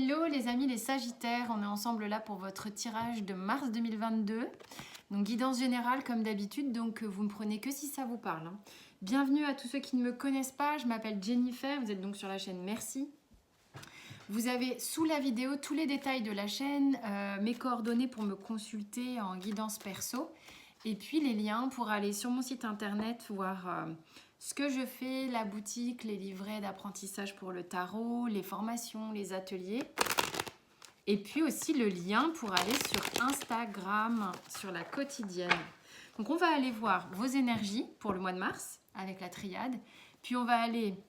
Hello les amis les Sagittaires, on est ensemble là pour votre tirage de mars 2022. Donc guidance générale comme d'habitude, donc vous me prenez que si ça vous parle. Bienvenue à tous ceux qui ne me connaissent pas, je m'appelle Jennifer, vous êtes donc sur la chaîne Merci. Vous avez sous la vidéo tous les détails de la chaîne, mes coordonnées pour me consulter en guidance perso et puis les liens pour aller sur mon site internet voir ce que je fais, la boutique, les livrets d'apprentissage pour le tarot, les formations, les ateliers. Et puis aussi le lien pour aller sur Instagram, sur la quotidienne. Donc on va aller voir vos énergies pour le mois de mars avec la triade. Puis on va aller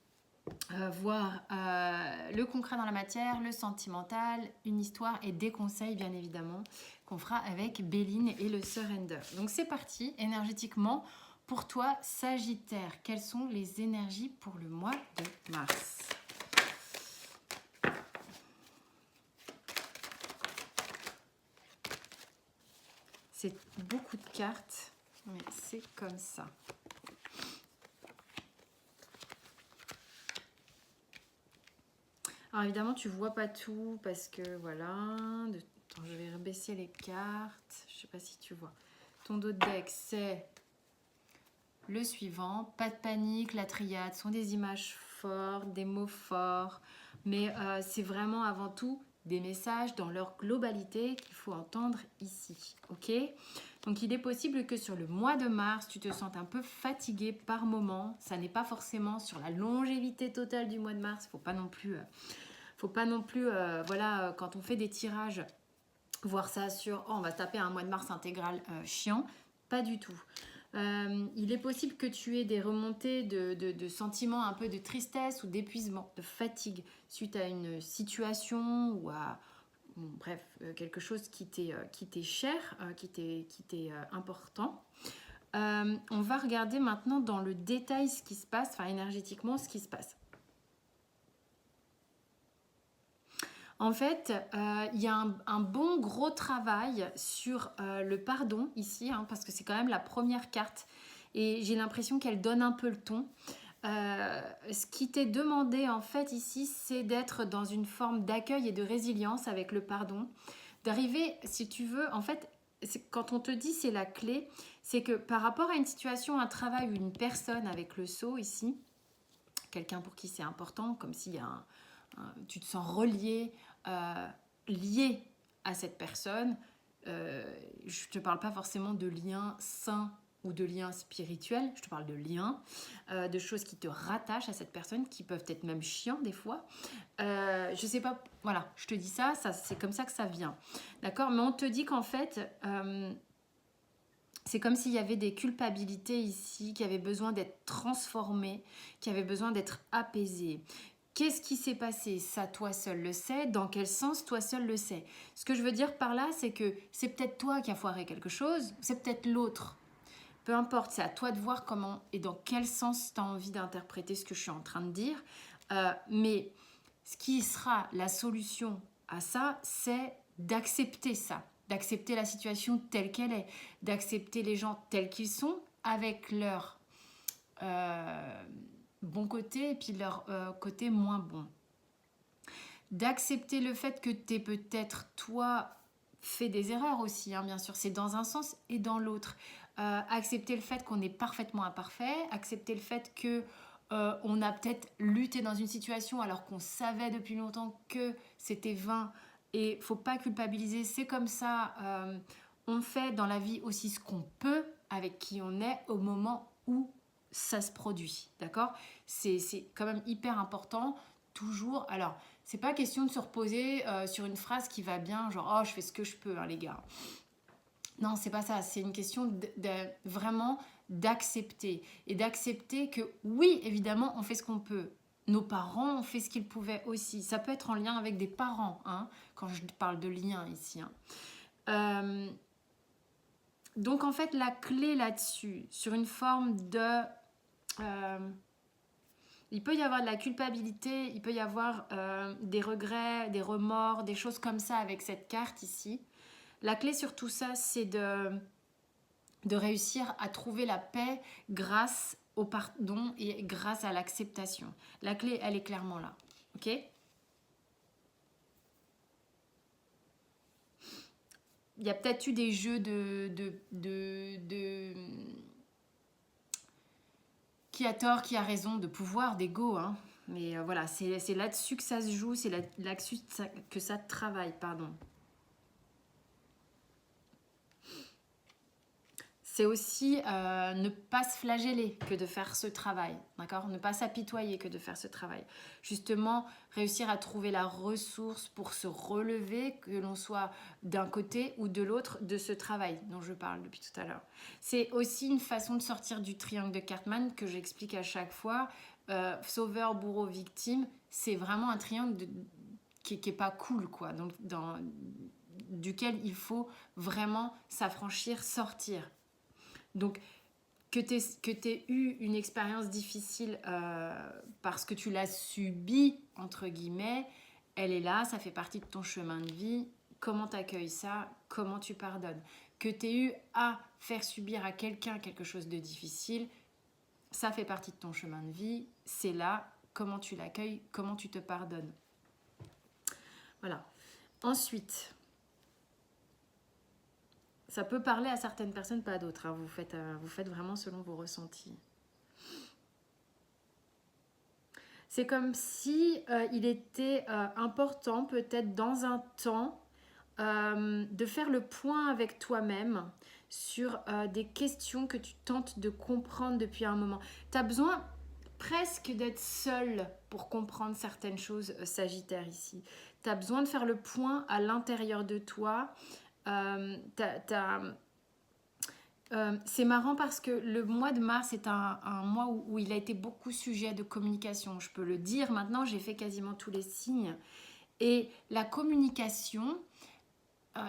voir le concret dans la matière, le sentimental, une histoire et des conseils bien évidemment qu'on fera avec Béline et le Surrender. Donc c'est parti, énergétiquement. Pour toi, Sagittaire, quelles sont les énergies pour le mois de mars? C'est beaucoup de cartes, mais c'est comme ça. Alors évidemment, tu vois pas tout parce que voilà. Attends, je vais rebaisser les cartes. Je sais pas si tu vois. Ton dos de deck, c'est le suivant. Pas de panique, la triade sont des images fortes, des mots forts, mais c'est vraiment avant tout des messages dans leur globalité qu'il faut entendre ici, ok? Donc il est possible que sur le mois de mars, tu te sentes un peu fatigué par moment. Ça n'est pas forcément sur la longévité totale du mois de mars. Faut pas non plus voilà, quand on fait des tirages, voir ça sur oh, on va taper un mois de mars intégral chiant. Pas du tout. Il est possible que tu aies des remontées de sentiments un peu de tristesse ou d'épuisement, de fatigue suite à une situation ou à bref, quelque chose qui t'est cher, qui t'est important. On va regarder maintenant dans le détail ce qui se passe, enfin énergétiquement ce qui se passe. En fait, il y a un bon gros travail sur le pardon ici, parce que c'est quand même la première carte et j'ai l'impression qu'elle donne un peu le ton. Ce qui t'est demandé en fait ici, c'est d'être dans une forme d'accueil et de résilience avec le pardon. D'arriver, si tu veux, en fait, quand on te dit c'est la clé, c'est que par rapport à une situation, un travail ou une personne avec le sceau ici, quelqu'un pour qui c'est important, comme s'il y a tu te sens relié, lié à cette personne. Je ne te parle pas forcément de liens sains ou de liens spirituels, je te parle de liens, de choses qui te rattachent à cette personne, qui peuvent être même chiants des fois. Je sais pas, voilà, je te dis ça c'est comme ça que ça vient. D'accord? Mais on te dit qu'en fait, c'est comme s'il y avait des culpabilités ici qui avaient besoin d'être transformées, qui avaient besoin d'être apaisées. Qu'est-ce qui s'est passé? Ça, toi seul le sais. Dans quel sens, toi seul le sais? Ce que je veux dire par là, c'est que c'est peut-être toi qui as foiré quelque chose, c'est peut-être l'autre. Peu importe, c'est à toi de voir comment et dans quel sens tu as envie d'interpréter ce que je suis en train de dire. Mais ce qui sera la solution à ça, c'est d'accepter ça, d'accepter la situation telle qu'elle est, d'accepter les gens tels qu'ils sont, avec leur bon côté et puis leur côté moins bon. D'accepter le fait que tu aies peut-être, toi, fait des erreurs aussi, bien sûr, c'est dans un sens et dans l'autre. Accepter le fait qu'on est parfaitement imparfait, accepter le fait que on a peut-être lutté dans une situation alors qu'on savait depuis longtemps que c'était vain et faut pas culpabiliser, c'est comme ça. On fait dans la vie aussi ce qu'on peut avec qui on est au moment où ça se produit, d'accord? C'est quand même hyper important, toujours. Alors, c'est pas question de se reposer sur une phrase qui va bien, genre « Oh, je fais ce que je peux, les gars ». Non, c'est pas ça. C'est une question vraiment d'accepter. Et d'accepter que, oui, évidemment, on fait ce qu'on peut. Nos parents ont fait ce qu'ils pouvaient aussi. Ça peut être en lien avec des parents, quand je parle de lien ici. Donc, en fait, la clé là-dessus, sur une forme de... il peut y avoir de la culpabilité, il peut y avoir des regrets, des remords, des choses comme ça avec cette carte ici. La clé sur tout ça, c'est de réussir à trouver la paix grâce au pardon et grâce à l'acceptation. La clé, elle est clairement là. Ok ? il y a peut-être eu des jeux qui a tort, qui a raison, de pouvoir, d'ego, hein. Mais voilà, c'est là-dessus que ça se joue, c'est là-dessus que ça travaille, pardon. C'est aussi ne pas se flageller que de faire ce travail, d'accord? Ne pas s'apitoyer que de faire ce travail. Justement, réussir à trouver la ressource pour se relever, que l'on soit d'un côté ou de l'autre de ce travail dont je parle depuis tout à l'heure. C'est aussi une façon de sortir du triangle de Cartman que j'explique à chaque fois. Sauveur, bourreau, victime, c'est vraiment un triangle qui est pas cool, quoi. Donc, duquel il faut vraiment s'affranchir, sortir. Donc, que tu aies eu une expérience difficile parce que tu l'as subie, entre guillemets, elle est là, ça fait partie de ton chemin de vie. Comment tu accueilles ça? Comment tu pardonnes? Que tu aies eu à faire subir à quelqu'un quelque chose de difficile, ça fait partie de ton chemin de vie. C'est là, comment tu l'accueilles, comment tu te pardonnes. Voilà. Ensuite... ça peut parler à certaines personnes, pas à d'autres. Hein. Vous faites vraiment selon vos ressentis. C'est comme si il était important, peut-être dans un temps, de faire le point avec toi-même sur des questions que tu tentes de comprendre depuis un moment. Tu as besoin presque d'être seul pour comprendre certaines choses, Sagittaire, ici. Tu as besoin de faire le point à l'intérieur de toi. C'est marrant parce que le mois de mars est un mois où il a été beaucoup sujet de communication. Je peux le dire maintenant, j'ai fait quasiment tous les signes. Et la communication,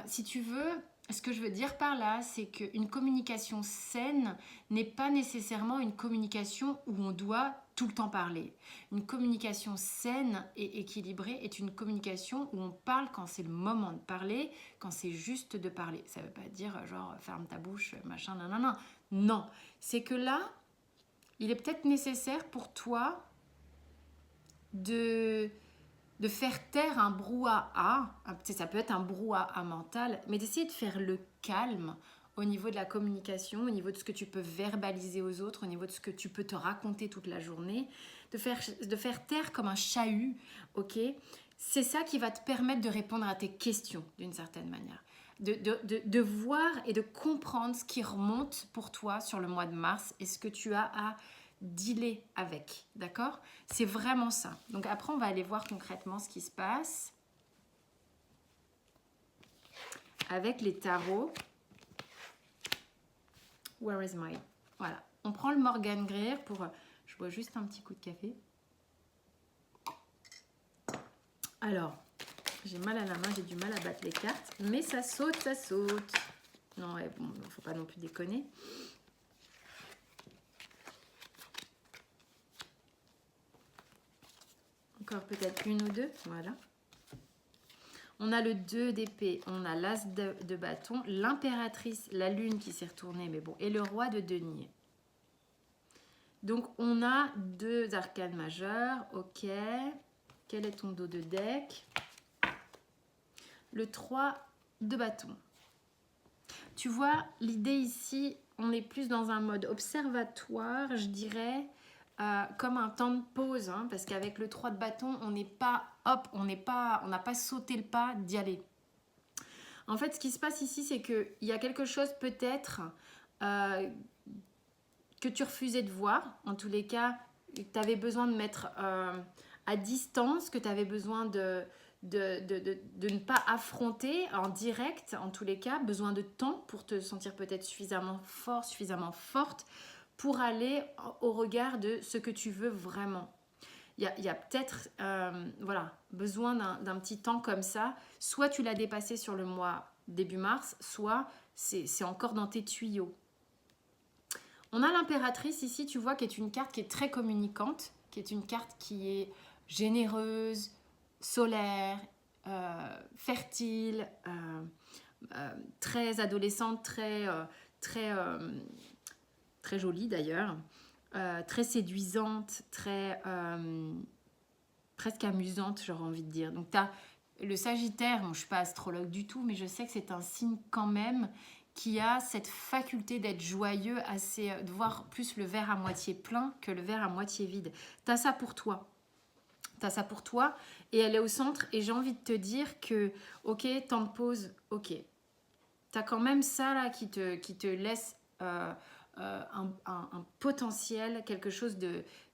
si tu veux, ce que je veux dire par là, c'est qu'une communication saine n'est pas nécessairement une communication où on doit tout le temps parler. Une communication saine et équilibrée est une communication où on parle quand c'est le moment de parler, quand c'est juste de parler. Ça ne veut pas dire genre ferme ta bouche, machin, nanana. Non, c'est que là, il est peut-être nécessaire pour toi de faire taire un brouhaha, ça peut être un brouhaha mental, mais d'essayer de faire le calme au niveau de la communication, au niveau de ce que tu peux verbaliser aux autres, au niveau de ce que tu peux te raconter toute la journée, de faire taire comme un chahut, ok? C'est ça qui va te permettre de répondre à tes questions d'une certaine manière. De voir et de comprendre ce qui remonte pour toi sur le mois de mars et ce que tu as à dealer avec, d'accord? C'est vraiment ça. Donc après, on va aller voir concrètement ce qui se passe avec les tarots. Where is my... Voilà. On prend le Morgan Greer pour... Je bois juste un petit coup de café. Alors, j'ai mal à la main, j'ai du mal à battre les cartes, mais ça saute, ça saute. Non, ouais, bon, faut pas non plus déconner. Encore peut-être une ou deux, voilà. On a le 2 d'épée, on a l'as de bâton, l'impératrice, la lune qui s'est retournée, mais bon, et le roi de denier. Donc, on a 2 arcanes majeures, ok. Quel est ton dos de deck? Le 3 de bâton. Tu vois, l'idée ici, on est plus dans un mode observatoire, je dirais, comme un temps de pause, hein, parce qu'avec le 3 de bâton, on n'est pas, hop, on n'a pas sauté le pas d'y aller. En fait, ce qui se passe ici, c'est qu'il y a quelque chose peut-être que tu refusais de voir, en tous les cas, que tu avais besoin de mettre à distance, que tu avais besoin de ne pas affronter en direct, en tous les cas, besoin de temps pour te sentir peut-être suffisamment fort, suffisamment forte pour aller au regard de ce que tu veux vraiment. Il y a peut-être voilà, besoin d'un petit temps comme ça. Soit tu l'as dépassé sur le mois début mars, soit c'est encore dans tes tuyaux. On a l'impératrice ici, tu vois, qui est une carte qui est très communicante, qui est une carte qui est généreuse, solaire, fertile, très adolescente, très jolie d'ailleurs, très séduisante, presque amusante, j'aurais envie de dire. Donc, tu as le Sagittaire, bon, je ne suis pas astrologue du tout, mais je sais que c'est un signe quand même qui a cette faculté d'être joyeux, de voir plus le verre à moitié plein que le verre à moitié vide. Tu as ça pour toi. Tu as ça pour toi et elle est au centre. Et j'ai envie de te dire que, ok, temps de pause, ok. Tu as quand même ça là qui te laisse un potentiel, quelque chose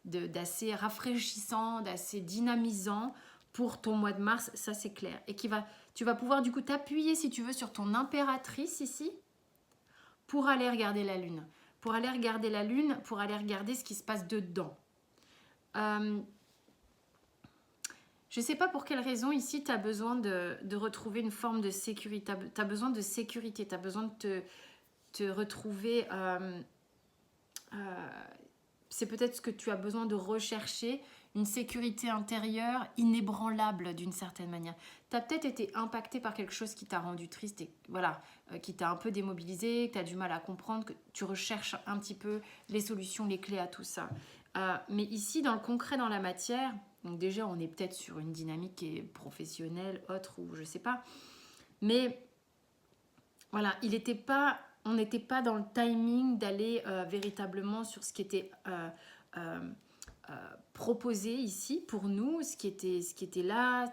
d'assez rafraîchissant, d'assez dynamisant pour ton mois de mars, ça c'est clair. Et tu vas pouvoir du coup t'appuyer si tu veux sur ton impératrice ici pour aller regarder la lune. Pour aller regarder la lune, pour aller regarder ce qui se passe dedans. Je ne sais pas pour quelle raison ici tu as besoin de retrouver une forme de sécurité. Tu as besoin de sécurité, tu as besoin de te retrouver. C'est peut-être ce que tu as besoin de rechercher, une sécurité intérieure inébranlable d'une certaine manière. Tu as peut-être été impacté par quelque chose qui t'a rendu triste et voilà, qui t'a un peu démobilisé, que tu as du mal à comprendre, que tu recherches un petit peu les solutions, les clés à tout ça. Mais ici, dans le concret, dans la matière, donc déjà, on est peut-être sur une dynamique qui est professionnelle, autre ou je sais pas. Mais voilà, on n'était pas dans le timing d'aller véritablement sur ce qui était proposé ici pour nous, ce qui était là,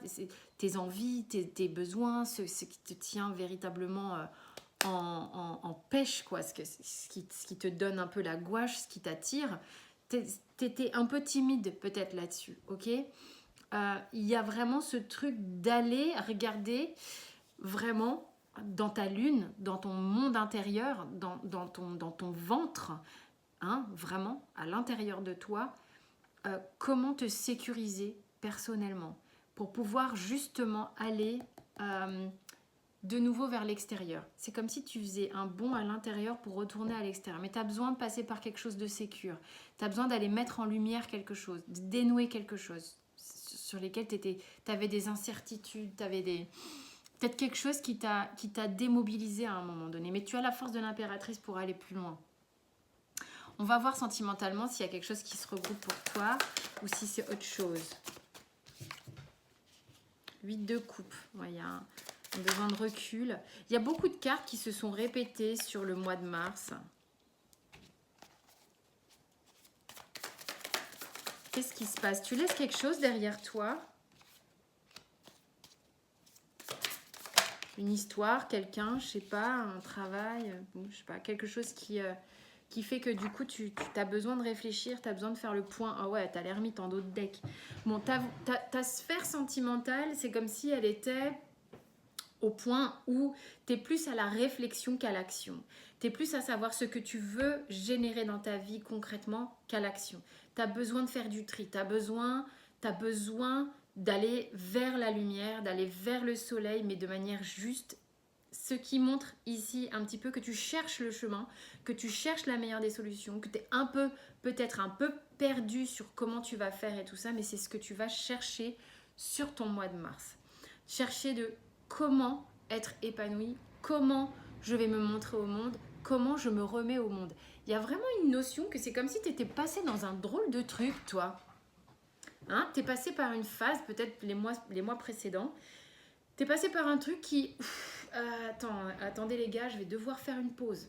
tes envies, tes besoins, ce qui te tient véritablement en pêche, quoi, ce qui te donne un peu la gouache, ce qui t'attire. T'étais un peu timide peut-être là-dessus, ok? Il y a vraiment ce truc d'aller regarder vraiment dans ta lune, dans ton monde intérieur, dans ton ventre, hein, vraiment à l'intérieur de toi, comment te sécuriser personnellement pour pouvoir justement aller de nouveau vers l'extérieur. C'est comme si tu faisais un bond à l'intérieur pour retourner à l'extérieur. Mais tu as besoin de passer par quelque chose de sécure. Tu as besoin d'aller mettre en lumière quelque chose, de dénouer quelque chose sur lesquels tu avais des incertitudes, tu avais peut-être quelque chose qui t'a démobilisé à un moment donné. Mais tu as la force de l'impératrice pour aller plus loin. On va voir sentimentalement s'il y a quelque chose qui se regroupe pour toi ou si c'est autre chose. 8 de coupe. Ouais, il y a un besoin de recul. Il y a beaucoup de cartes qui se sont répétées sur le mois de mars. Qu'est-ce qui se passe? Tu laisses quelque chose derrière toi? Une histoire, quelqu'un, je sais pas, un travail, je sais pas, quelque chose qui fait que du coup tu as besoin de réfléchir, tu as besoin de faire le point. Ah ouais, tu as l'ermite en d'autres decks. Bon, ta sphère sentimentale, c'est comme si elle était au point où tu es plus à la réflexion qu'à l'action. Tu es plus à savoir ce que tu veux générer dans ta vie concrètement qu'à l'action. Tu as besoin de faire du tri, tu as besoin d'aller vers la lumière, d'aller vers le soleil, mais de manière juste. Ce qui montre ici un petit peu que tu cherches le chemin, que tu cherches la meilleure des solutions, que tu es peut-être un peu perdu sur comment tu vas faire et tout ça, mais c'est ce que tu vas chercher sur ton mois de mars. Chercher de comment être épanoui, comment je vais me montrer au monde, comment je me remets au monde. Il y a vraiment une notion que c'est comme si tu étais passé dans un drôle de truc, toi. Hein, tu es passé par une phase, peut-être les mois précédents, tu es passé par un truc qui... attendez les gars, je vais devoir faire une pause.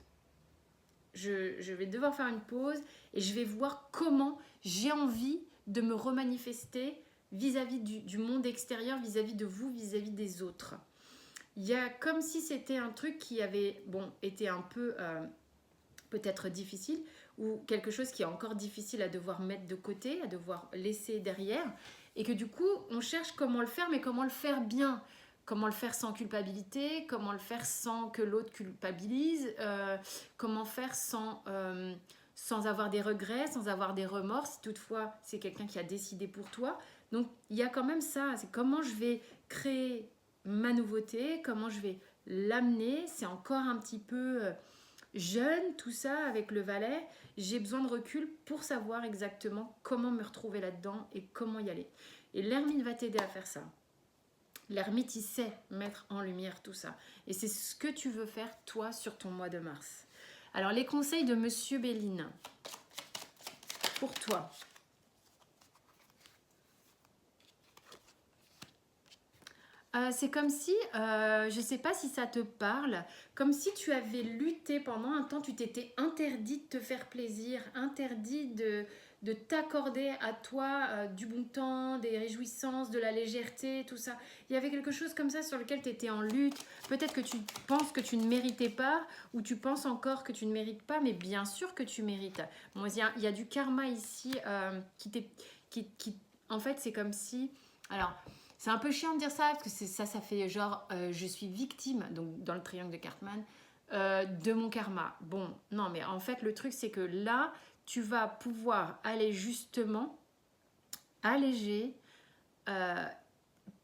Je vais devoir faire une pause et je vais voir comment j'ai envie de me remanifester vis-à-vis du monde extérieur, vis-à-vis de vous, vis-à-vis des autres. Il y a comme si c'était un truc qui avait été un peu peut-être difficile ou quelque chose qui est encore difficile à devoir mettre de côté, à devoir laisser derrière et que du coup on cherche comment le faire, mais comment le faire bien. Comment le faire sans culpabilité, comment le faire sans que l'autre culpabilise, comment faire sans avoir des regrets, sans avoir des remords, si toutefois c'est quelqu'un qui a décidé pour toi. Donc il y a quand même ça, c'est comment je vais créer ma nouveauté, comment je vais l'amener, c'est encore un petit peu jeune tout ça avec le valet, j'ai besoin de recul pour savoir exactement comment me retrouver là-dedans et comment y aller. Et l'hermine va t'aider à faire ça. L'ermite, il sait mettre en lumière tout ça. Et c'est ce que tu veux faire, toi, sur ton mois de mars. Alors, les conseils de Monsieur Béline. Pour toi. C'est comme si, je ne sais pas si ça te parle, comme si tu avais lutté pendant un temps, tu t'étais interdit de te faire plaisir, interdit de t'accorder à toi du bon temps, des réjouissances, de la légèreté, tout ça. Il y avait quelque chose comme ça sur lequel tu étais en lutte. Peut-être que tu penses que tu ne méritais pas, ou tu penses encore que tu ne mérites pas, mais bien sûr que tu mérites. Bon, il y a du karma ici en fait, c'est comme si... Alors, c'est un peu chiant de dire ça, parce que ça fait genre, je suis victime, donc dans le triangle de Cartman, de mon karma. Bon, non, mais en fait, le truc, c'est que là, tu vas pouvoir aller justement alléger, euh,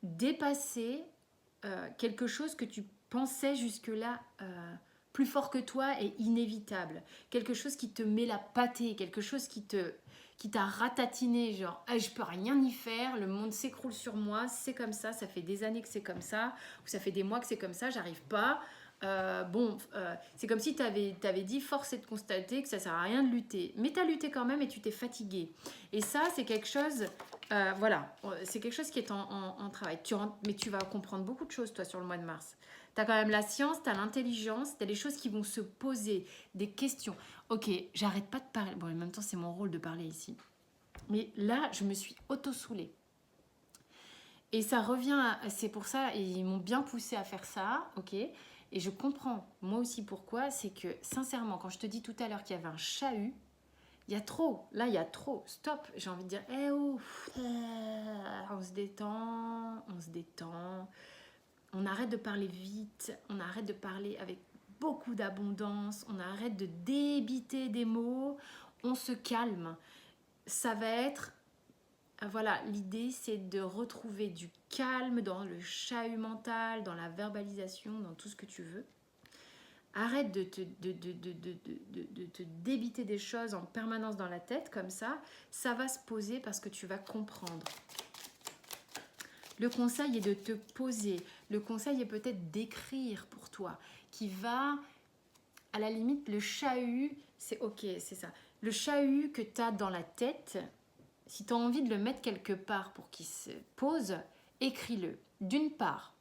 dépasser quelque chose que tu pensais jusque-là plus fort que toi et inévitable. Quelque chose qui te met la pâtée, quelque chose qui t'a ratatiné, genre ah, je peux rien y faire, le monde s'écroule sur moi, c'est comme ça fait des années que c'est comme ça, ou ça fait des mois que c'est comme ça, j'arrive pas. C'est comme si tu avais dit force est de constater que ça sert à rien de lutter, mais tu as lutté quand même et tu t'es fatigué. Et ça, c'est quelque chose, voilà, c'est quelque chose qui est en travail. Mais tu vas comprendre beaucoup de choses, toi, sur le mois de mars. Tu as quand même la science, tu as l'intelligence, tu as des choses qui vont se poser, des questions. Ok, j'arrête pas de parler. Bon, en même temps, c'est mon rôle de parler ici. Mais là, je me suis auto-soulée. Et ça revient, c'est pour ça, et ils m'ont bien poussé à faire ça, ok. Et je comprends, moi aussi, pourquoi. C'est que, sincèrement, quand je te dis tout à l'heure qu'il y avait un chahut, il y a trop, là il y a trop, stop, j'ai envie de dire, eh oh, on se détend, on arrête de parler vite, on arrête de parler avec beaucoup d'abondance, on arrête de débiter des mots, on se calme. Ça va être, voilà, l'idée c'est de retrouver du calme dans le chahut mental, dans la verbalisation, dans tout ce que tu veux. Arrête de te débiter des choses en permanence dans la tête, comme ça va se poser parce que tu vas comprendre. Le conseil est de te poser. Le conseil est peut-être d'écrire pour toi, qui va, à la limite, le chahut, c'est ok, c'est ça. Le chahut que tu as dans la tête, si tu as envie de le mettre quelque part pour qu'il se pose, écris-le. D'une part,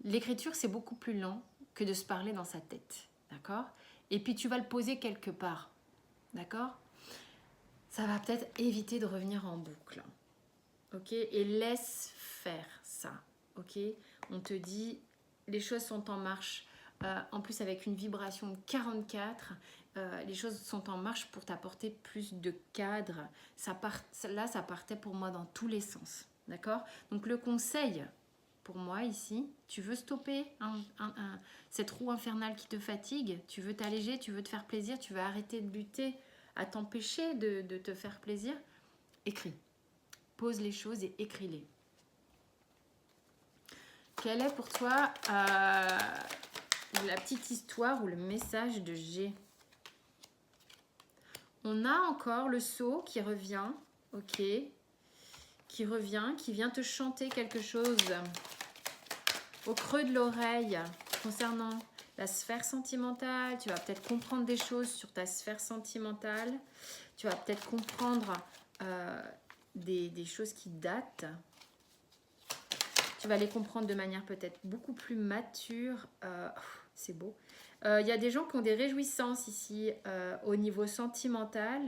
l'écriture, c'est beaucoup plus lent que de se parler dans sa tête, d'accord? Et puis tu vas le poser quelque part, d'accord? Ça va peut-être éviter de revenir en boucle, ok? Et laisse faire ça, ok? On te dit, les choses sont en marche, en plus avec une vibration de 44, les choses sont en marche pour t'apporter plus de cadre. Là, ça partait pour moi dans tous les sens, d'accord? Donc le conseil... Pour moi, ici, tu veux stopper cette roue infernale qui te fatigue, tu veux t'alléger, tu veux te faire plaisir, tu veux arrêter de lutter à t'empêcher de te faire plaisir, écris. Pose les choses et écris-les. Quelle est pour toi la petite histoire ou le message de G? On a encore le sceau qui revient, ok, qui vient te chanter quelque chose au creux de l'oreille concernant la sphère sentimentale. Tu vas peut-être comprendre des choses sur ta sphère sentimentale. Tu vas peut-être comprendre des choses qui datent. Tu vas les comprendre de manière peut-être beaucoup plus mature. C'est beau. Il y a des gens qui ont des réjouissances ici au niveau sentimental.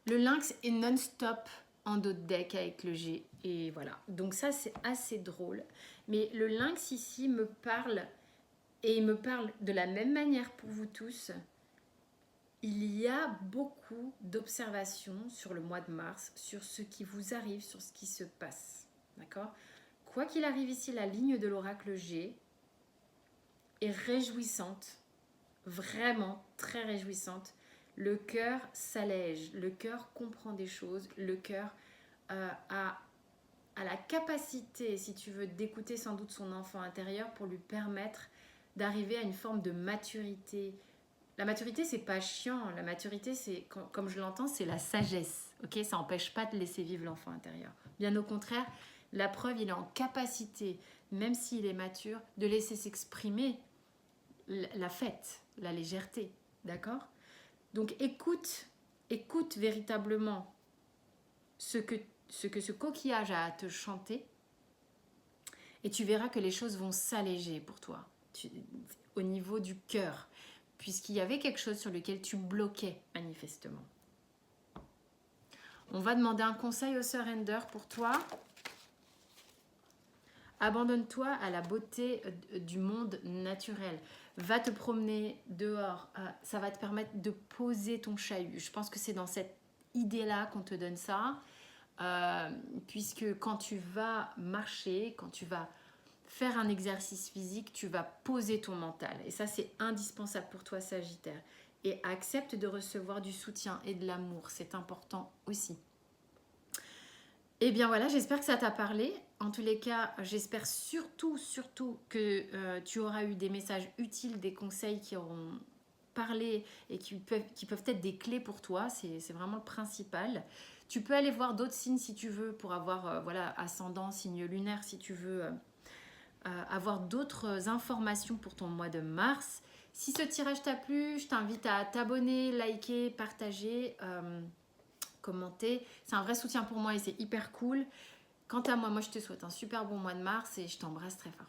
Le lynx est non-stop en dos de deck avec le G. Et voilà. Donc ça, c'est assez drôle. Mais le lynx ici me parle, et il me parle de la même manière pour vous tous. Il y a beaucoup d'observations sur le mois de mars, sur ce qui vous arrive, sur ce qui se passe. D'accord? Quoi qu'il arrive ici, la ligne de l'oracle G est réjouissante. Vraiment très réjouissante. Le cœur s'allège, le cœur comprend des choses, le cœur a la capacité, si tu veux, d'écouter sans doute son enfant intérieur pour lui permettre d'arriver à une forme de maturité. La maturité, c'est pas chiant. La maturité, c'est, comme je l'entends, c'est la sagesse. Ok, ça n'empêche pas de laisser vivre l'enfant intérieur. Bien au contraire, la preuve, il est en capacité, même s'il est mature, de laisser s'exprimer la fête, la légèreté. D'accord? Donc écoute véritablement ce que ce que ce coquillage a à te chanter. Et tu verras que les choses vont s'alléger pour toi, au niveau du cœur, puisqu'il y avait quelque chose sur lequel tu bloquais manifestement. On va demander un conseil au surrender pour toi. Abandonne-toi à la beauté du monde naturel. Va te promener dehors. Ça va te permettre de poser ton chahut. Je pense que c'est dans cette idée-là qu'on te donne ça. Puisque quand tu vas marcher, quand tu vas faire un exercice physique, tu vas poser ton mental. Et ça, c'est indispensable pour toi, Sagittaire. Et accepte de recevoir du soutien et de l'amour. C'est important aussi. Et bien voilà, j'espère que ça t'a parlé. En tous les cas, j'espère surtout que tu auras eu des messages utiles, des conseils qui auront parlé et qui peuvent être des clés pour toi. C'est vraiment le principal. Tu peux aller voir d'autres signes si tu veux pour avoir voilà, ascendant, signe lunaire si tu veux avoir d'autres informations pour ton mois de mars. Si ce tirage t'a plu, je t'invite à t'abonner, liker, partager, commenter. C'est un vrai soutien pour moi et c'est hyper cool. Quant à moi, je te souhaite un super bon mois de mars et je t'embrasse très fort.